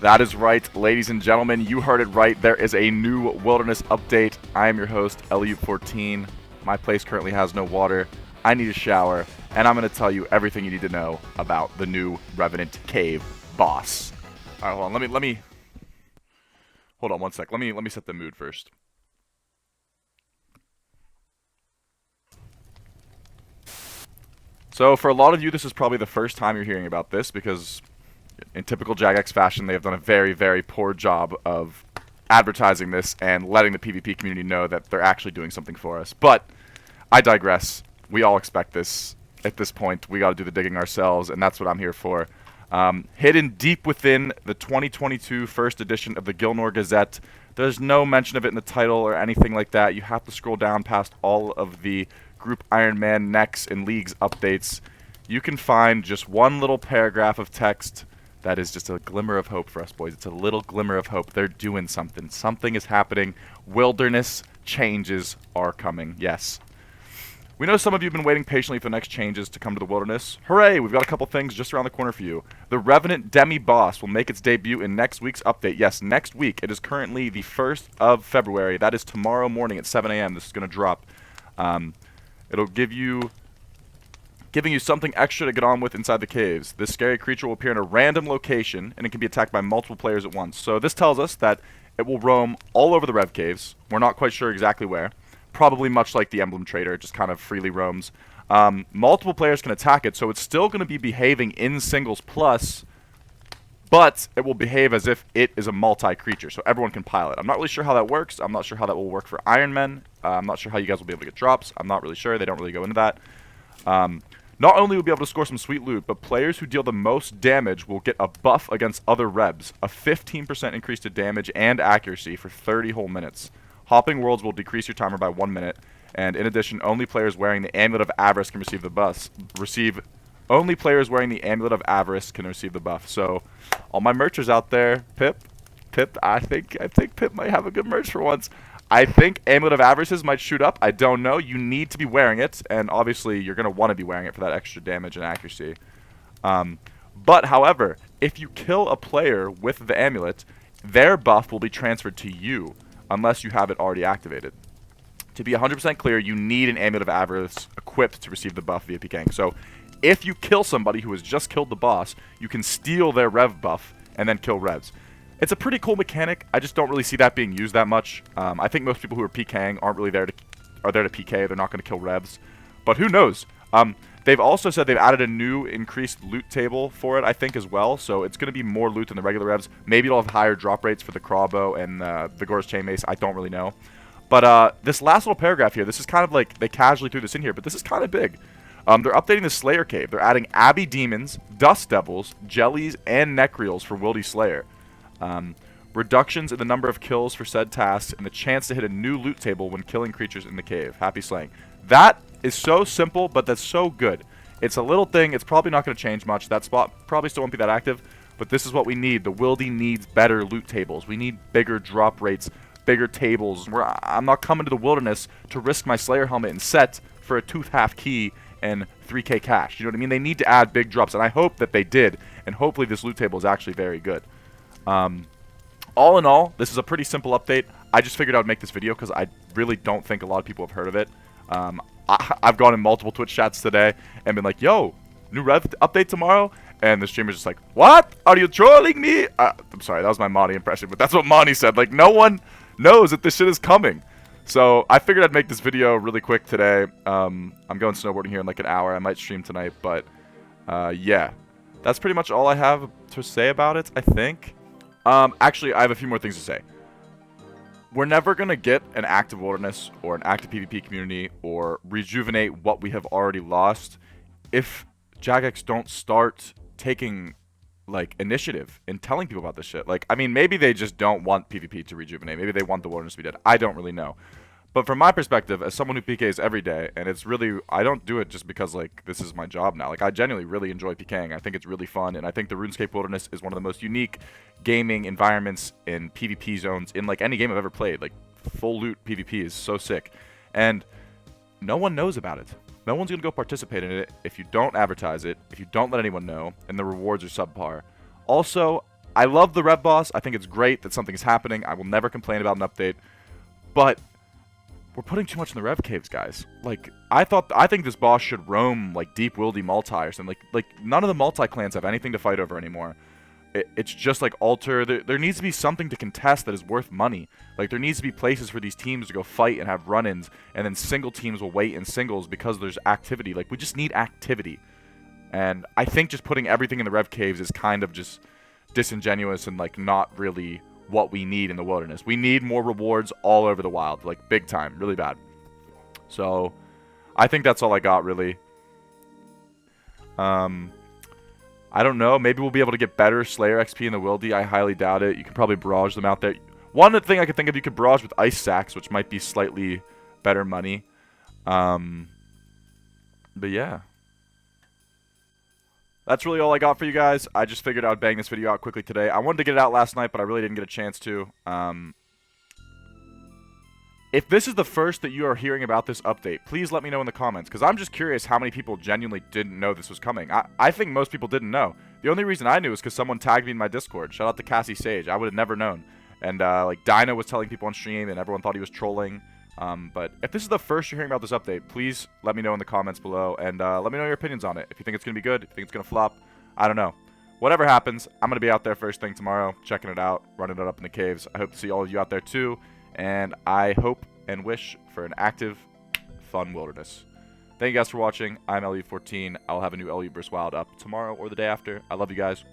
That is right, ladies and gentlemen. You heard it right. There is a new wilderness update. I am your host, LU14. My place currently has no water. I need a shower, and I'm going to tell you everything you need to know about the new Revenant Cave boss. All right, hold on. Let me hold on one sec. Let me set the mood first. So for a lot of you, this is probably the first time you're hearing about this because in typical Jagex fashion, they have done a very, very poor job of advertising this and letting the PvP community know that they're actually doing something for us. But I digress. We all expect this at this point. We got to do the digging ourselves, and that's what I'm here for. Hidden deep within the 2022 first edition of the Gilnor Gazette, there's no mention of it in the title or anything like that. You have to scroll down past all of the Group Iron Man Next and Leagues updates. You can find just one little paragraph of text that is just a glimmer of hope for us, boys. It's a little glimmer of hope. They're doing something. Something is happening. Wilderness changes are coming. Yes. We know some of you have been waiting patiently for the next changes to come to the wilderness. Hooray! We've got a couple things just around the corner for you. The Revenant Demi-Boss will make its debut in next week's update. Yes, next week. It is currently the 1st of February. That is tomorrow morning at 7 a.m. This is going to drop. It'll giving you something extra to get on with inside the caves. This scary creature will appear in a random location, and it can be attacked by multiple players at once. So this tells us that it will roam all over the Rev Caves. We're not quite sure exactly where. Probably much like the Emblem Trader, it just kind of freely roams. Multiple players can attack it, so it's still going to be behaving in singles plus, but it will behave as if it is a multi-creature, so everyone can pilot. I'm not really sure how that works. I'm not sure how that will work for Iron Men. I'm not sure how you guys will be able to get drops. I'm not really sure. They don't really go into that. Not only will be able to score some sweet loot, but players who deal the most damage will get a buff against other Rebs, a 15% increase to damage and accuracy for 30 whole minutes. Hopping Worlds will decrease your timer by 1 minute, and in addition, only players wearing the Amulet of Avarice can receive the buff. Only players wearing the Amulet of Avarice can receive the buff. So, all my merchers out there, Pip, I think Pip might have a good merch for once. I think Amulet of Avarices might shoot up. I don't know. You need to be wearing it, and obviously you're going to want to be wearing it for that extra damage and accuracy. But, however, if you kill a player with the amulet, their buff will be transferred to you, unless you have it already activated. To be 100% clear, you need an Amulet of Avarice equipped to receive the buff via PKing. So, if you kill somebody who has just killed the boss, you can steal their Rev buff and then kill Revs. It's a pretty cool mechanic. I just don't really see that being used that much. I think most people who are PKing aren't really there to PK. They're not going to kill Revs. But who knows? They've also said they've added a new increased loot table for it, I think, as well. So it's going to be more loot than the regular Revs. Maybe it'll have higher drop rates for the Crawbow and the Gore's Chain Mace. I don't really know. But this last little paragraph here, this is kind of like they casually threw this in here, but this is kind of big. They're updating the Slayer Cave. They're adding Abbey Demons, Dust Devils, Jellies, and Necreals for Wildy Slayer. Reductions in the number of kills for said tasks, and the chance to hit a new loot table when killing creatures in the cave. Happy slaying. That is so simple, but that's so good. It's a little thing. It's probably not going to change much. That spot probably still won't be that active, but this is what we need. The Wildy needs better loot tables. We need bigger drop rates, bigger tables. I'm not coming to the wilderness to risk my Slayer helmet and set for a tooth half key and 3k cash. You know what I mean? They need to add big drops, and I hope that they did, and hopefully this loot table is actually very good. All in all, this is a pretty simple update. I just figured I would make this video because I really don't think a lot of people have heard of it. I've gone in multiple Twitch chats today and been like, yo, new Rev update tomorrow? And the streamer's just like, what? Are you trolling me? I'm sorry, that was my Monty impression, but that's what Monty said. Like, no one knows that this shit is coming. So I figured I'd make this video really quick today. I'm going snowboarding here in like an hour. I might stream tonight, but yeah. That's pretty much all I have to say about it, I think. Actually, I have a few more things to say. We're never going to get an active wilderness or an active PvP community or rejuvenate what we have already lost if Jagex don't start taking, like, initiative in telling people about this shit. Like, I mean, maybe they just don't want PvP to rejuvenate. Maybe they want the wilderness to be dead. I don't really know. But from my perspective, as someone who PKs every day, and it's really, I don't do it just because, like, this is my job now. Like, I genuinely really enjoy PKing. I think it's really fun, and I think the RuneScape Wilderness is one of the most unique gaming environments in PvP zones in, like, any game I've ever played. Like, full loot PvP is so sick. And no one knows about it. No one's going to go participate in it if you don't advertise it, if you don't let anyone know, and the rewards are subpar. Also, I love the Rev Boss. I think it's great that something's happening. I will never complain about an update. But we're putting too much in the Rev Caves, guys. Like, I think this boss should roam, like, Deep Wildy multi or something. Like none of the multi-clans have anything to fight over anymore. It's just, like, Altar. There needs to be something to contest that is worth money. Like, there needs to be places for these teams to go fight and have run-ins, and then single teams will wait in singles because there's activity. Like, we just need activity. And I think just putting everything in the Rev Caves is kind of just disingenuous and, like, not really what we need in the wilderness. We need more rewards all over the wild, like, big time, really bad. So, I think that's all I got, really. I don't know. Maybe we'll be able to get better Slayer XP in the Wildy. I highly doubt it. You can probably barrage them out there. One thing I could think of, you could barrage with Ice Sacks, which might be slightly better money. But yeah. That's really all I got for you guys. I just figured I would bang this video out quickly today. I wanted to get it out last night, but I really didn't get a chance to. If this is the first that you are hearing about this update, please let me know in the comments, because I'm just curious how many people genuinely didn't know this was coming. I think most people didn't know. The only reason I knew is because someone tagged me in my Discord. Shout out to Cassie Sage. I would have never known. And, like, Dino was telling people on stream, and everyone thought he was trolling. But if this is the first you're hearing about this update, please let me know in the comments below, and let me know your opinions on it. If you think it's going to be good, if you think it's going to flop, I don't know. Whatever happens, I'm going to be out there first thing tomorrow, checking it out, running it up in the caves. I hope to see all of you out there too, and I hope and wish for an active, fun wilderness. Thank you guys for watching. I'm LU14. I'll have a new LU vs. Wild up tomorrow or the day after. I love you guys.